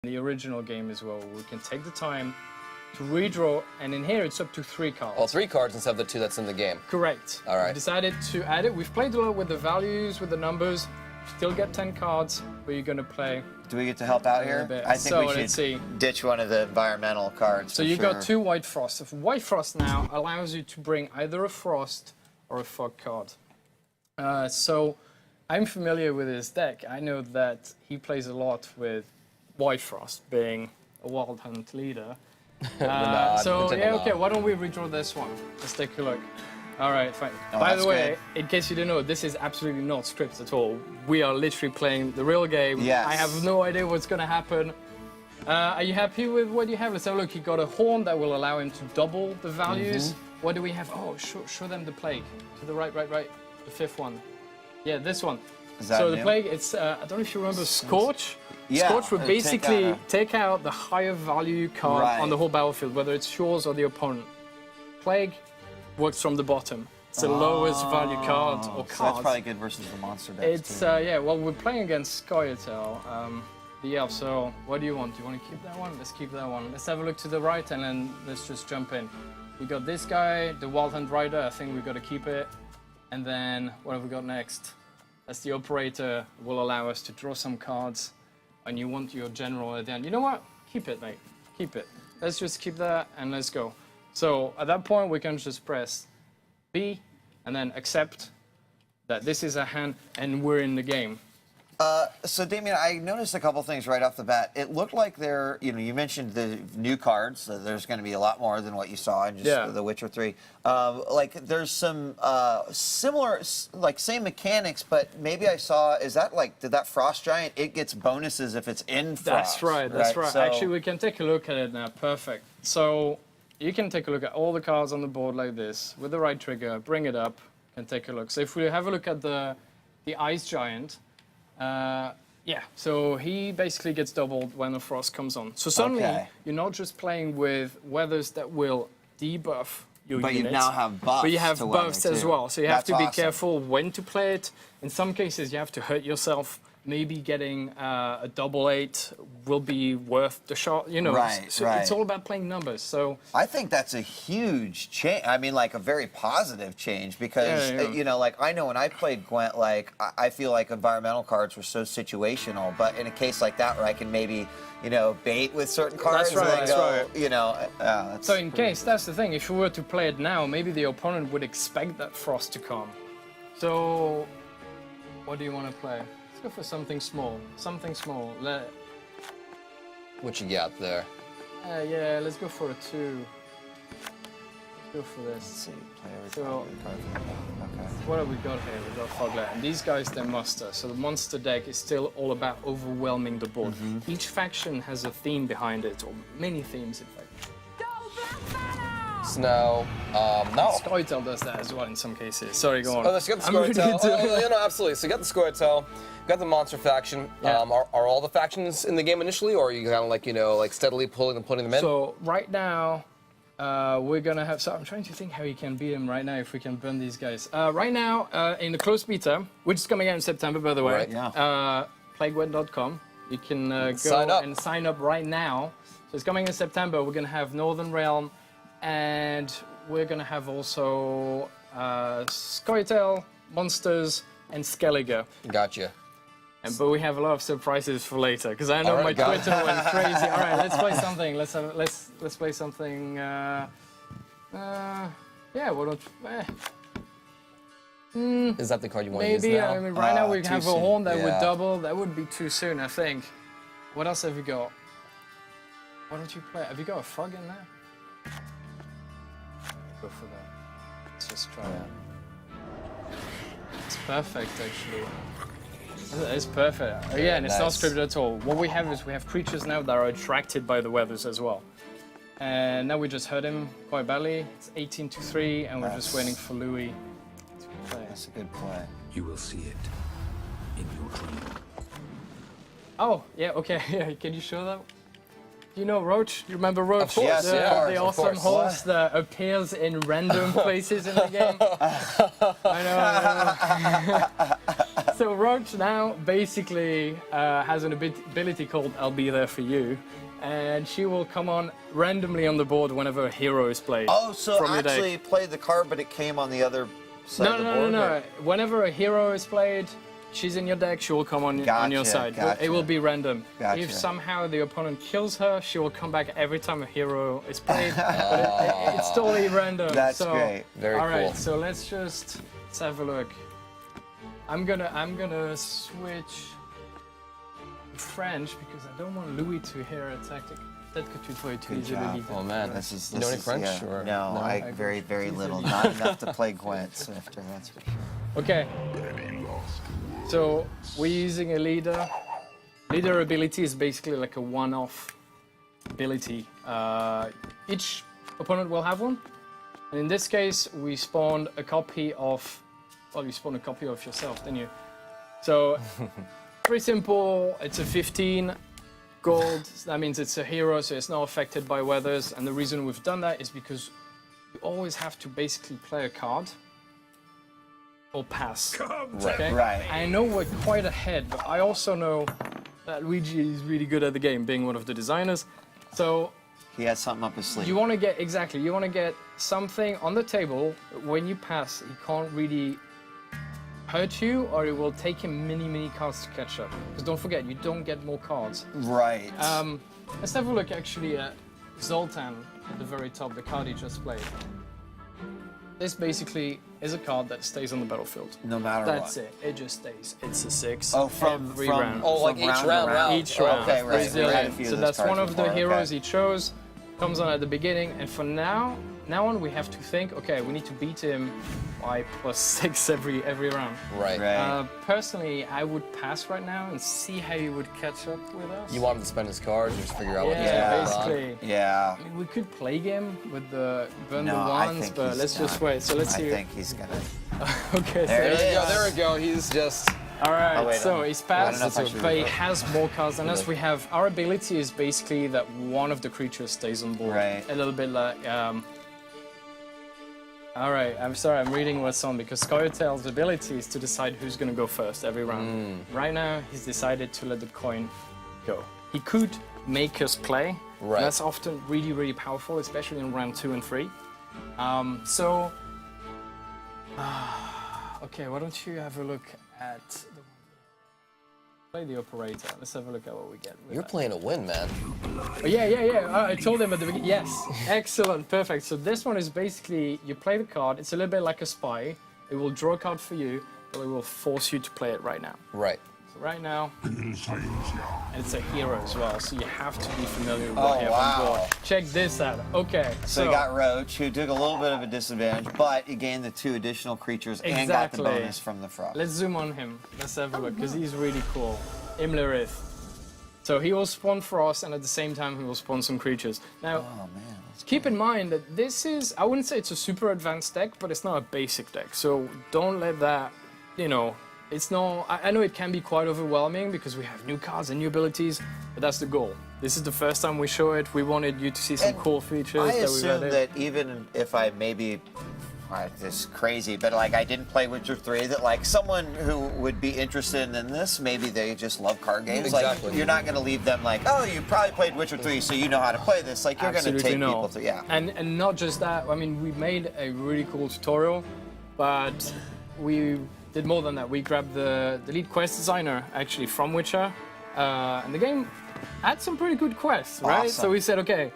the original game as well. We can take the time to redraw, and in here it's up to 3 cards. Well, 3 cards instead of the 2 that's in the game. Correct. All right. We decided to add it. We've played a lot with the values, with the numbers. Still get 10 cards, but you're going to play. Do we get to help out here? bit. I think So, we let's should see. ditch one of the environmental cards. So for you've sure. got 2 white frosts. So white frost now allows you to bring either a frost or a fog card. So I'm familiar with his deck. I know that he plays a lot with white frost, being a wild hunt leader. So yeah, okay. Why don't we redraw this one? Let's take a look. All right, fine. Oh, By the way, good. in case you didn't know, this is absolutely not scripted at all. We are literally playing the real game. Yes. I have no idea what's going to happen. Are you happy with what you have? Let's have a look. You got a horn that will allow him to double the values. What do we have? Oh, show them the plague. To the right. The 5th one. Yeah, this one. Is that so the new? plague, it's, I don't know if you remember Scorch. Yeah, Scorch would basically take take out the higher value card on the whole battlefield, whether it's yours or the opponent. Plague works from the bottom. It's the lowest value card or So cards. that's probably good versus the monster decks. It's, too. yeah, well, we're playing against Scoia'tael, the elf, so what do you want? Do you want to keep that one? Let's keep that one. Let's have a look to the right and then let's just jump in. We got this guy, the Wild Hunt Rider, I think we've got to keep it. And then, what have we got next? That's the operator, will allow us to draw some cards. And you want your general at the end. You know what? Keep it, mate. Keep it. Let's just keep that and let's go. So at that point, we can just press B and then accept that this is a hand and we're in the game. So Damien, I noticed a couple things right off the bat. It looked like you mentioned the new cards. So there's going to be a lot more than what you saw in just The Witcher 3. Like there's some similar, like same mechanics, but maybe I saw, is that like, did that Frost Giant, it gets bonuses if it's in Frost. That's right. So, Actually, we can take a look at it now. Perfect. So you can take a look at all the cards on the board like this. With the right trigger, bring it up, and take a look. So if we have a look at the Ice Giant, yeah, so he basically gets doubled when the frost comes on. So suddenly, you're not just playing with weathers that will debuff your but units, you now have buffs. but you have to buffs weather, as too. well. So you have to be That's awesome. careful when to play it. In some cases, you have to hurt yourself. Maybe getting a double 8 will be worth the shot. You know, so it's all about playing numbers. So I think that's a huge change. I mean, like a very positive change because you know, like I know when I played Gwent, like I feel like environmental cards were so situational. But in a case like that, where I can maybe bait with certain cards, That's right. you know. So in case, that's the thing. If you were to play it now, maybe the opponent would expect that frost to come. So what do you want to play? Let's go for something small. Something small. What you got there? Yeah, let's go for a 2. Let's go for this. Let's see. Play every So, card. Okay. what have we got here? We've got Foglet. And these guys, they're muster. So the monster deck is still all about overwhelming the board. Each faction has a theme behind it, or many themes, in fact. Snow. No. Scoia'tael does that as well in some cases. Sorry, go on. Oh, so you got the Scoia'tael. No, absolutely. So you got the Scoia'tael, you got the monster faction. Yeah. Are all the factions in the game initially, or are you kind of like, like steadily putting them in? So right now, we're gonna have. So I'm trying to think how you can beat him right now if we can burn these guys. Right now, in the closed beta, which is coming out in September, by the way. Right. Yeah. Playgwent.com. You can go Sign up. and sign up right now. So it's coming in September. We're gonna have Northern Realm, and we're gonna have also Scoia'tael, Monsters, and Skellige. Gotcha. But we have a lot of surprises for later because I know my Twitter went crazy. All right, let's play something. Let's play something. Yeah, what don't? Is that the card you want to use Maybe. now? I mean, right now we have a horn that would Yeah. double. That would be too soon, I think. What else have you got? Why don't you play? Have you got a fog in there? Go for that. Let's just try that. It's perfect, actually. It's perfect. Yeah, and it's not scripted at all. What we have is we have creatures now that are attracted by the weathers as well. And now we just hurt him quite badly. It's 18-3, and we're just waiting for Louis to play. That's a good play. You will see it in your dream. Oh, yeah, okay. Yeah, can you show that? Do you know Roach? You remember Roach? Of course, the, yeah, the of awesome course. horse that appears in random places in the game. I know. So Roach now basically has an ability called I'll Be There For You. And she will come on randomly on the board whenever a hero is played. Oh, so from your deck. actually played the card, but it came on the other side of the board? No. Whenever a hero is played, she's in your deck, she will come on your Gotcha, side. gotcha. It will be random. Gotcha. If somehow the opponent kills her, she will come back every time a hero is played. But it's totally random. That's great. Very all right, cool. so let's have a look. I'm gonna switch French because I don't want Louis to hear a tactic. Peut-être que tu dois utiliser le livre. Oh man, you know any French? Yeah. Or? No, I very, very little. Not enough to play Gwent, Swifter, that's for sure. Okay. So we're using a leader. Leader ability is basically like a one-off ability. Each opponent will have one. And in this case, we spawned a copy of. Well, you spawned a copy of yourself, didn't you? So. Pretty simple. It's a 15 gold. That means it's a hero, so it's not affected by weathers. And the reason we've done that is because you always have to basically play a card or pass. Okay? Right. I know we're quite ahead, but I also know that Luigi is really good at the game, being one of the designers. So He has something up his sleeve. you want to get something on the table. When you pass, he can't really hurt you, or it will take him many cards to catch up. Because don't forget, you don't get more cards. Right. Let's have a look actually at Zoltan at the very top, the card he just played. This basically is a card that stays on the battlefield. No matter That's what. it. It just stays. It's a 6. Oh, from every from, round. Oh, like from each round to round, round. Each round. Okay, right. Resilient. We had a few So those that's cards one of the before, heroes okay. he chose. Comes on at the beginning, and for now on we have to think. Okay, we need to beat him by +6 every round. Right. Right. Personally, I would pass right now and see how he would catch up with us. You want him to spend his cards, just figure out what he's Yeah, going to put on. basically. Yeah. I mean, we could plague him with the burn No, the I wands, think but he's let's just done. wait. So let's see. I think he's gonna. Okay, There so it is. There we go. He's just. all right. Oh, wait, so he's passed, I don't know if I should but he revoke. has more cards than us. We have our ability is basically that one of the creatures stays on board. Right. A little bit like. All right, I'm sorry, I'm reading what's on because Scoia'tael's ability is to decide who's going to go first every round. Right now, he's decided to let the coin go. He could make us play. Right. That's often really powerful, especially in round 2 and 3. Okay, why don't you have a look at the play the operator. Let's have a look at what we get. with You're that. playing to win, man. Oh, yeah. I told him at the beginning. Yes, excellent, perfect. So this one is basically you play the card. It's a little bit like a spy. It will draw a card for you, but it will force you to play it right now. Right. So right now, and it's a hero as well, so you have to be familiar with Oh, what you have on wow. board. Check this out. Okay, So you got Roach, who took a little bit of a disadvantage, but he gained the 2 additional creatures and got the Exactly. bonus from the frost. let's zoom on him. Let's have a look, because he's really cool. Imlerith. So he will spawn frost, and at the same time he will spawn some creatures. Now, Oh man. That's keep in mind that this is, I wouldn't say it's a super advanced deck, but it's not a basic deck. So don't let that, it's not, I know it can be quite overwhelming because we have new cards and new abilities, but that's the goal. This is the first time we show it. We wanted you to see some And cool features I that we've assume added. that even if I maybe, this is crazy, but like I didn't play Witcher 3, that like someone who would be interested in this, maybe they just love card games. Exactly. Like you're not going to leave them like, oh, you probably played Witcher 3, so you know how to play this. Like you're going to Absolutely take no. people to, yeah. And not just that, I mean, we made a really cool tutorial, but we did more than that. We grabbed the lead quest designer, actually, from Witcher, and the game had some pretty good quests, right? Awesome. So we said, okay,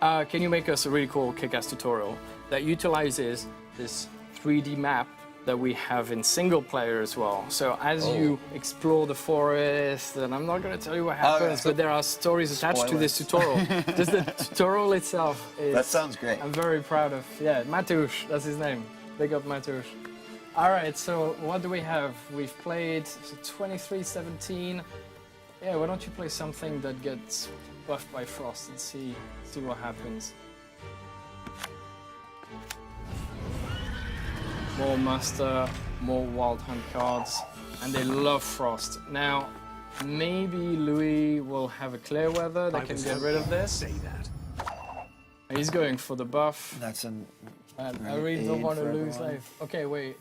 can you make us a really cool kick-ass tutorial that utilizes this 3D map that we have in single player as well. So as you explore the forest, and I'm not going to tell you what happens, so but there are stories attached to this tutorial. Just the tutorial itself is... That sounds great. I'm very proud of, Mateusz, that's his name. Big up Mateusz. All right, so what do we have? We've played 23-17. Yeah, why don't you play something that gets buffed by frost and see what happens. More master, more wild hunt cards, and they love frost. Now, maybe Louis will have a clear weather that can get rid of this. Say that. He's going for the buff. That's an. And I really don't aid want to for lose everyone. life. Okay, wait.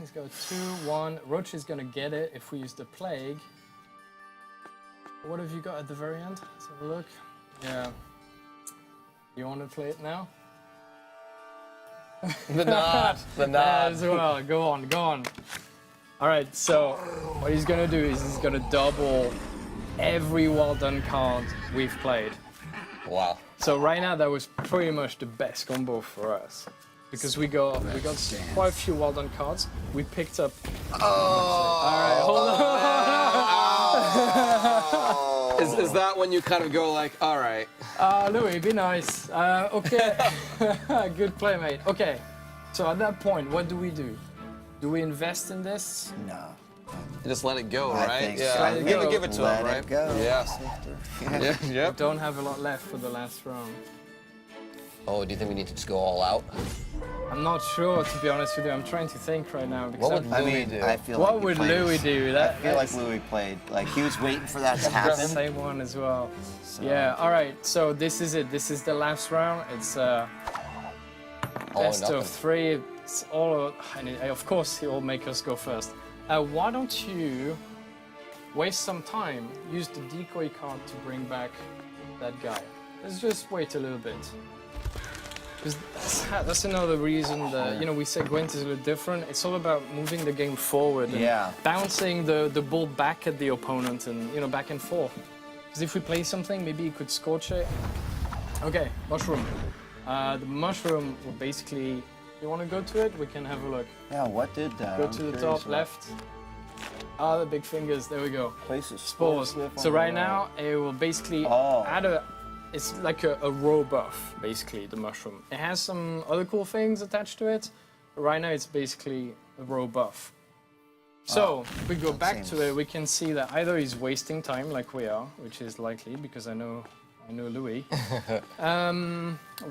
He's got 2, 1. Roach is gonna get it if we use the plague. What have you got at the very end? Let's have a look. Yeah. You want to play it now? The nod. The Yeah, nod. as well. Go on, go on. All right. So what he's gonna do is he's gonna double every well done card we've played. Wow. So right now that was pretty much the best combo for us because we got quite a few well done cards. We picked up. All right, hold on. Is that when you kind of go like, all right? Louis, be nice. Okay, good play, mate. Okay, so at that point, what do we do? Do we invest in this? No. Just let it go, I right? think Yeah. so. Let it Maybe go. give it to Let him, it right? go. Yeah. Yeah. Yep. Don't have a lot left for the last round. Oh, do you think we need to just go all out? I'm not sure, to be honest with you. I'm trying to think right now. Because What would I Louis mean, do? I feel What like he would played- Louis do? I That feel like that's Louis played. Like he was waiting for that to the happen. same one as well. So- Yeah. All right. So this is it. This is the last round. It's All or best nothing. of 3. It's all, and of course he will make us go first. Why don't you waste some time? Use the decoy card to bring back that guy. Let's just wait a little bit. Because that's another reason that, you know, we say Gwent is a little different. It's all about moving the game forward and Yeah. bouncing the ball back at the opponent and, you know, back and forth. Because if we play something, maybe you could scorch it. Okay, mushroom. The mushroom will basically, you want to go to it? We can have a look. Yeah. What did that? Go to the top left. Ah, the big fingers, there we go. Places. Spores. So right now, it will basically add a, it's like a row buff, basically, the mushroom. It has some other cool things attached to it, but right now it's basically a row buff. So, if we go back to it, we can see that either he's wasting time like we are, which is likely because I know Louis.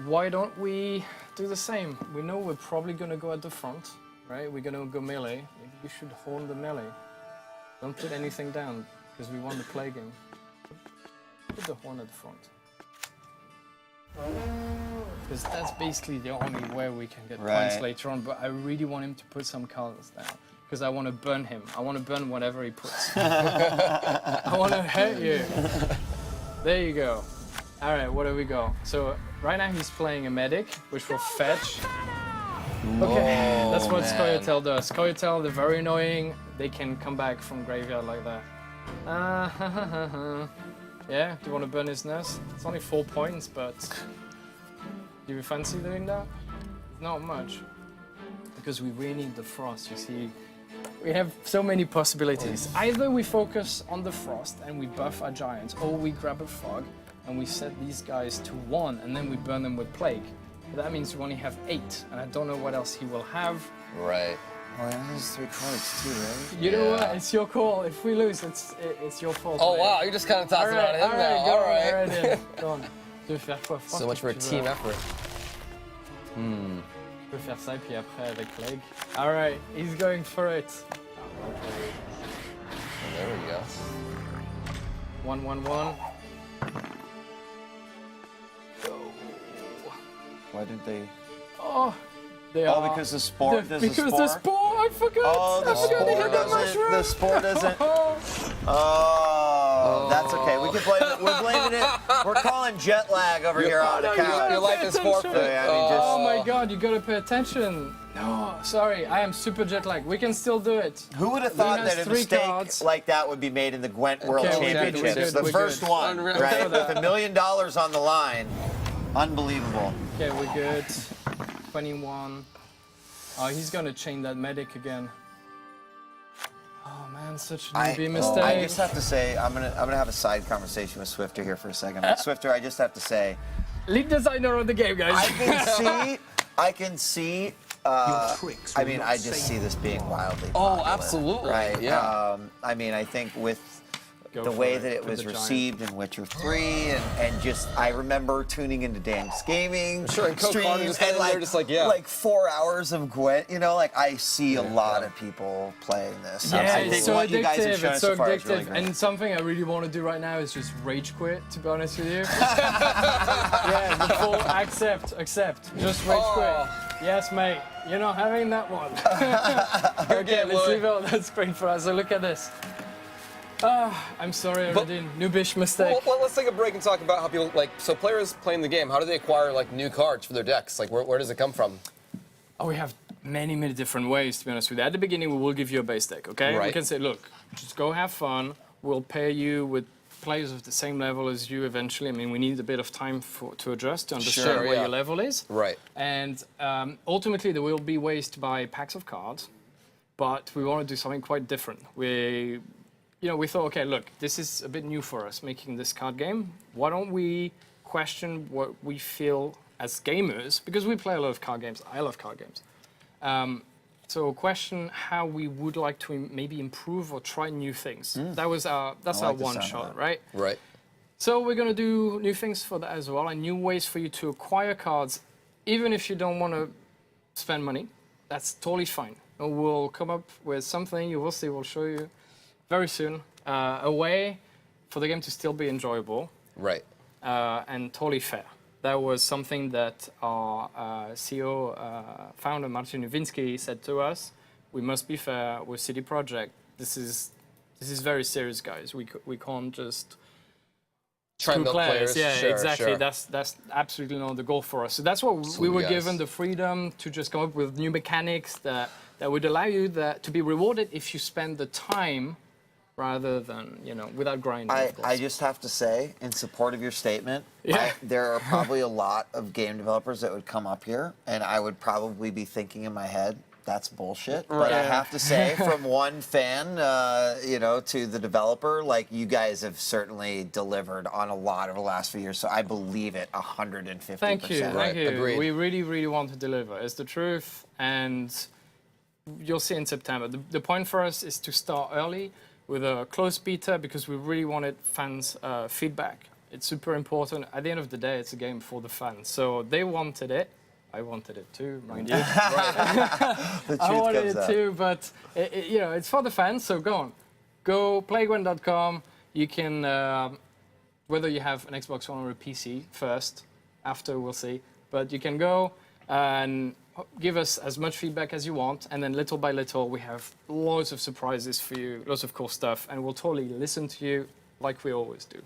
Why don't we do the same? We know we're probably gonna go at the front, right? We're gonna go melee. Maybe we should horn the melee. Don't put anything down, because we want the play game. Put the horn at the front. Because that's basically the only way we can get points later on, but I really want him to put some colors down. Because I want to burn him. I want to burn whatever he puts. I want to hurt you. There you go. All right, what do we go? So right now he's playing a medic, which will fetch. Okay, that's what Scoia'tael does. Scoia'tael, they're very annoying. They can come back from graveyard like that. Yeah, do you want to burn his nest? It's only 4 points, but do you fancy doing that? Not much. Because we really need the frost, you see. We have so many possibilities. Either we focus on the frost and we buff our giants, or we grab a fog and we set these guys to 1 and then we burn them with plague. But that means we only have 8, and I don't know what else he will have. Right. Well, he has 3 cards too, right? You know what? It's your call. If we lose, it's your fault. Oh mate. wow, you're just kind of tossing Alright, on him now. go, All right. alright, go on. Tu veux faire quoi? So much for a team effort. Je peux faire ça puis après avec plague. Alright, he's going for it. There we go. 1-1-1. Why didn't they? Oh, they Oh, are. because the spore. The- There's because a spore. the spore, I forgot. Oh, the I forgot spore he had that doesn't. mushroom. The spore doesn't. Oh, that's okay. We can blame it. We're blaming it. We're calling jet lag over here on the no, you couch. gotta Your life pay is attention. forfeit. Yeah, I mean, just- Oh my god, you gotta pay attention. No, sorry, I am super jet lagged. We can still do it. Who would have thought has that a 3 mistake cards. like that would be made in the Gwent World Okay, Championships? we're good, The we're first good. one, Unreal. right? For that. With $1 million on the line. Unbelievable. Okay, we're good. 21. Oh, he's gonna chain that medic again. Oh man, such a newbie mistake. I just have to say, I'm gonna have a side conversation with Swifter here for a second. But Swifter, I just have to say, Lead designer of the game, guys. I can see. tricks I will mean, not I just save see this being wildly Oh, popular, absolutely. right? Yeah. I mean, I think with the way that it was received in Witcher 3, and just I remember tuning into Dan's gaming Sure, and streams just and they're just like, yeah. like 4 hours of Gwent. You know, like I see a lot of people playing this. Yeah, I it's think so what you guys have addictive. shown It's us so so far is really addictive. great. And something I really want to do right now is just rage quit. To be honest with you. Yeah, the full accept. Just rage quit. Yes, mate. You're not having that one. Okay, let's leave it on that screen for us. So look at this. I'm sorry, I did noobish mistake. Well, let's take a break and talk about how people so players playing the game. How do they acquire like new cards for their decks? Like where does it come from? Oh, we have many different ways, to be honest with you. At the beginning, we will give you a base deck, okay? Right. We can say, look, just go have fun. We'll pair you with players of the same level as you eventually. I mean, we need a bit of time to adjust, to understand where your level is. Right. And ultimately, there will be ways to buy packs of cards, but we want to do something quite different. We thought, okay, look, this is a bit new for us, making this card game. Why don't we question what we feel as gamers, because we play a lot of card games. I love card games. So question how we would like to maybe improve or try new things. That's our one shot, right? Right. So we're going to do new things for that as well, and new ways for you to acquire cards, even if you don't want to spend money. That's totally fine. And we'll come up with something, you will see, we'll show you very soon, a way for the game to still be enjoyable. Right. And totally fair. That was something that our CEO, founder Marcin Nowinski said to us. We must be fair with CD Projekt. This is very serious, guys. We can't just Try and milk players. Yeah, Sure, exactly. sure. That's absolutely not the goal for us. So that's what we were given the freedom to just come up with new mechanics that would allow you to be rewarded if you spend the time rather than, without grinding. I just have to say, in support of your statement, there are probably a lot of game developers that would come up here, and I would probably be thinking in my head, that's bullshit. But I have to say, from one fan, to the developer, like you guys have certainly delivered on a lot over the last few years. So I believe it 150%. Thank you. Agreed. We really want to deliver. It's the truth, and you'll see in September. The point for us is to start early with a closed beta because we really wanted fans' feedback. It's super important. At the end of the day, it's a game for the fans. So they wanted it. I wanted it too, mind you. I wanted it too, but it's for the fans. So go on, go playgwent.com. You can, whether you have an Xbox One or a PC first, after we'll see. But you can go and give us as much feedback as you want, and then little by little we have loads of surprises for you, lots of cool stuff, and we'll totally listen to you like we always do.